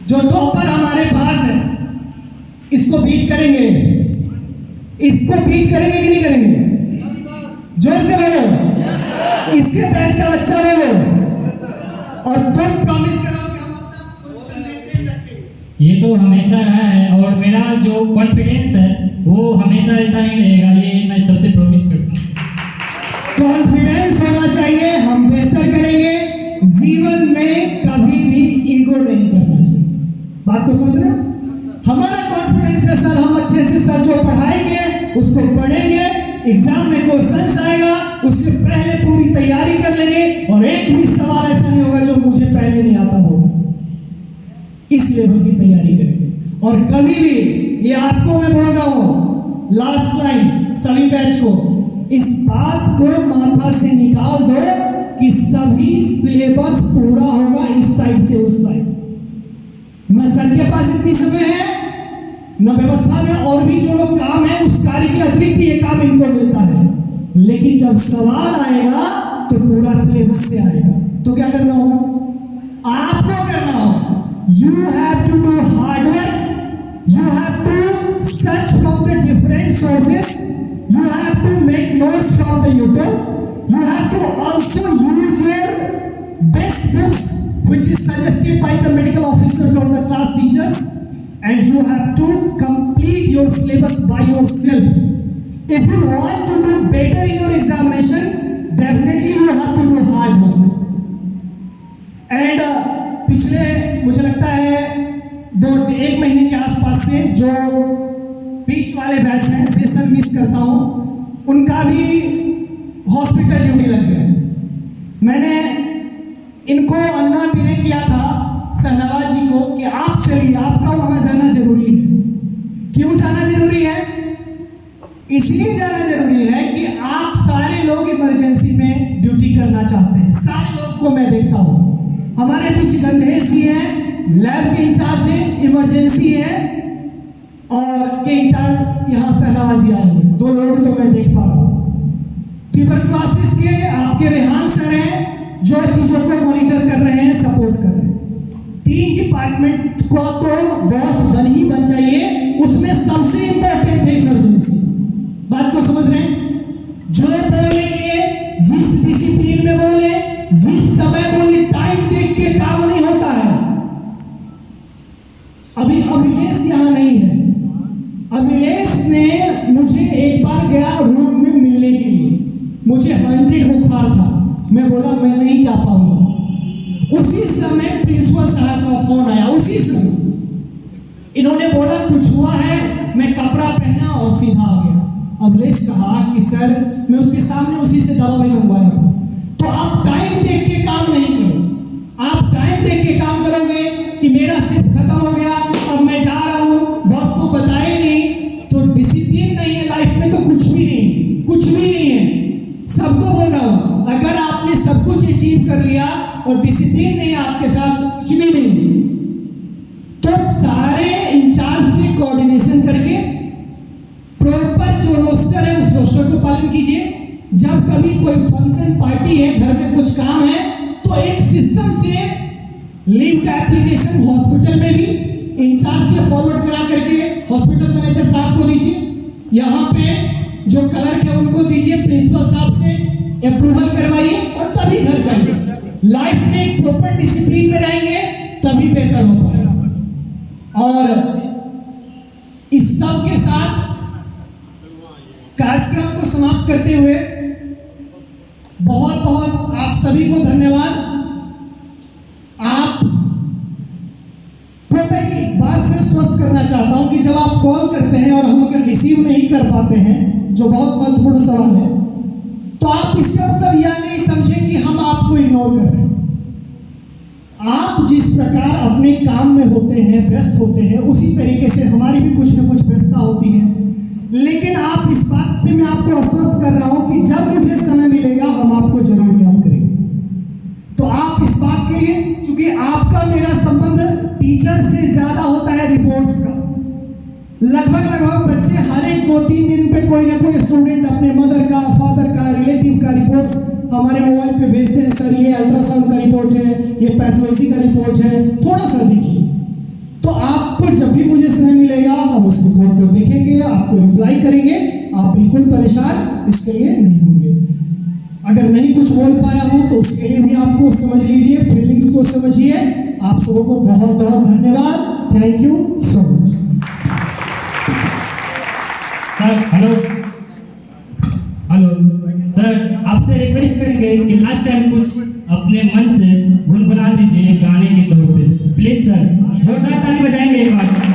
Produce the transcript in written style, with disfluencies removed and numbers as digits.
जो टॉपर हमारे पास है, इसको बीट करेंगे, इसको बीट करेंगे कि नहीं करेंगे? जोर से बोलो। इसके बैच का बच्चा बोलो। और तुम प्रॉमिस करो कि हम अपना पोजीशन मेंटेन रखेंगे। ये तो हमेशा रहा है और मेरा जो कॉन्फिडेंस है वो हमेशा ऐसा ही रहेगा, ये मैं सबसे प्रॉमिस करता हूँ। कॉन्फिडेंस होना चाहिए, हम बेहतर करेंगे। जीवन में कभी भी ईगो नहीं करना चाहिए। बात को समझ रहे हो? हमारा कॉन्फिडेंस है सर, हम अच्छे से सर जो पढ़ाएंगे उसको पढ़ेंगे, एग्जाम में क्वेश्चन आएगा उससे पहले पूरी तैयारी कर लेंगे और एक भी सवाल ऐसा नहीं होगा जो मुझे पहले नहीं आता होगा। इस लेवल की तैयारी करेंगे। और कभी भी, ये आपको मैं बोल रहा हूं, लास्ट लाइन सभी बैच को, इस बात को माथा से निकाल दो कि सभी सिलेबस पूरा होगा इस साइड से उस साइड। न सर के पास इतनी समय है, न व्यवस्था में, और भी जो लोग काम है उस कार्य के अतिरिक्त ये काम इनको मिलता है। लेकिन जब सवाल आएगा तो पूरा सिलेबस से आएगा, तो क्या करना होगा? आपको करना होगा। You have to do hard work, you have to search from the different sources, you have to make notes from the YouTube, you have to also use your best books which is suggested by the medical officers or the class teachers, and you have to complete your syllabus by yourself. If you want to do better in your examination, definitely you have to do hard work. And पिछले मुझे लगता है 1 महीने के आसपास से जो बीच वाले बैच हैं, सेशन मिस करता हूं, उनका भी हॉस्पिटल ड्यूटी लग गया। मैंने इनको अनुरोध भी नहीं किया था सन्नवाज जी को कि आप चलिए, आपका वहां जाना जरूरी है। क्यों जाना जरूरी है? इसलिए जाना जरूरी है कि आप सारे लोग इमरजेंसी में ड्यूटी करना चाहते हैं। सारे लोग को मैं देखता हूं। हमारे पीछे गंधेश जी हैं, लैब के इंचार्ज हैं, इमरजेंसी है, और के इंचार्ज यहाँ सहनावाजी आए हैं। 2 लोग तो मैं देख पा रहा हूँ। ट्यूबर क्लासेस के आपके रेहान सर हैं जो चीजों को मॉनिटर कर रहे हैं, सपोर्ट कर रहे हैं। 3 डिपार्टमेंट को तो बॉस बन ही बन जाइए, उसमें सबसे इंपॉर्टेंट है इमरजेंसी। बात को समझ रहे हैं? जो बोलेंगे, जिस डिसिप्लिन में बोले, जिस समय बोले, टाइम देख के काम नहीं होता है। अभी अभिलेष यहाँ नहीं है। अभिलेष ने मुझे एक बार गया रूम में मिलने के लिए, मुझे 100 बुखार था, मैं बोला मैं नहीं जा पाऊंगा। उसी समय प्रिंसिपल साहब का फोन आया, उसी समय इन्होंने बोला कुछ हुआ है, मैं कपड़ा पहना और सीधा आ गया। अभिलेष कहा कि सर मैं उसके सामने उसी से दवा भी मंगवाया था। तो आप टाइम देख के काम नहीं करो, आप टाइम देख के काम करोगे कि मेरा शिफ्ट खत्म हो गया, अब मैं जा रहा हूं, बॉस को बताए नहीं, तो डिसिप्लिन नहीं है लाइफ में, तो कुछ भी नहीं, कुछ भी नहीं है। सबको बोल रहा हूं, अगर आपने सब कुछ अचीव कर लिया और डिसिप्लिन नहीं है आपके साथ, तो कुछ भी नहीं। तो सारे इंचार्ज से कोऑर्डिनेशन करके प्रॉपर जो रोस्टर है उस रोस्टर को पालन कीजिए। जब कभी कोई फंक्शन पार्टी है, घर में कुछ काम है, तो एक सिस्टम से लीव का एप्लीकेशन हॉस्पिटल में भी इंचार्ज से फॉरवर्ड करा करके हॉस्पिटल मैनेजर साहब को दीजिए, यहाँ पे जो क्लर्क है उनको दीजिए, प्रिंसिपल साहब से अप्रूवल करवाइए और तभी घर जाइए। लाइफ में एक प्रॉपर डिसिप्लिन में रहेंगे तभी बेहतर हो पाएगा। और इस सब के साथ कार्यक्रम को समाप्त करते हुए बहुत बहुत आप सभी को धन्यवाद। आप मैं एक बात से स्वस्थ करना चाहता हूं कि जब आप कॉल करते हैं और हम अगर रिसीव नहीं कर पाते हैं, जो बहुत महत्वपूर्ण सवाल है, तो आप इसका मतलब यह नहीं समझें कि हम आपको इग्नोर कर रहे हैं। आप जिस प्रकार अपने काम में होते हैं, व्यस्त होते हैं, उसी तरीके से हमारी भी कुछ न कुछ व्यस्तता होती है। लेकिन आप इस बात से मैं आपको आश्वस्त कर रहा हूं कि जब मुझे समय मिलेगा हम आपको जरूर याद करेंगे। तो आप इस बात के लिए, क्योंकि आपका मेरा संबंध टीचर से ज्यादा होता है रिपोर्ट्स का। लगभग बच्चे हर एक 2-3 दिन पे कोई ना कोई स्टूडेंट अपने मदर का, फादर का, रिलेटिव का रिपोर्ट्स हमारे मोबाइल पे भेजते हैं। सर ये अल्ट्रासाउंड का रिपोर्ट है, ये पैथोलॉजी का रिपोर्ट है, थोड़ा सा देखिए। आपको जब भी मुझे समय मिलेगा हम उस रिपोर्ट को देखेंगे, आपको रिप्लाई करेंगे। आप बिल्कुल परेशान इसके लिए नहीं होंगे। अगर नहीं कुछ बोल पाया हूं तो उसके लिए भी आपको समझ लीजिए, फीलिंग्स को समझिए। आप सबों को बहुत बहुत धन्यवाद। Thank you so much. Sir hello hello sir, आपसे रिक्वेस्ट करेंगे कि लास्ट टाइम कुछ अपने मन से गुनगुना दीजिए गाने के तौर पे, प्लीज सर। जोरदार ताली बजाएंगे एक बार।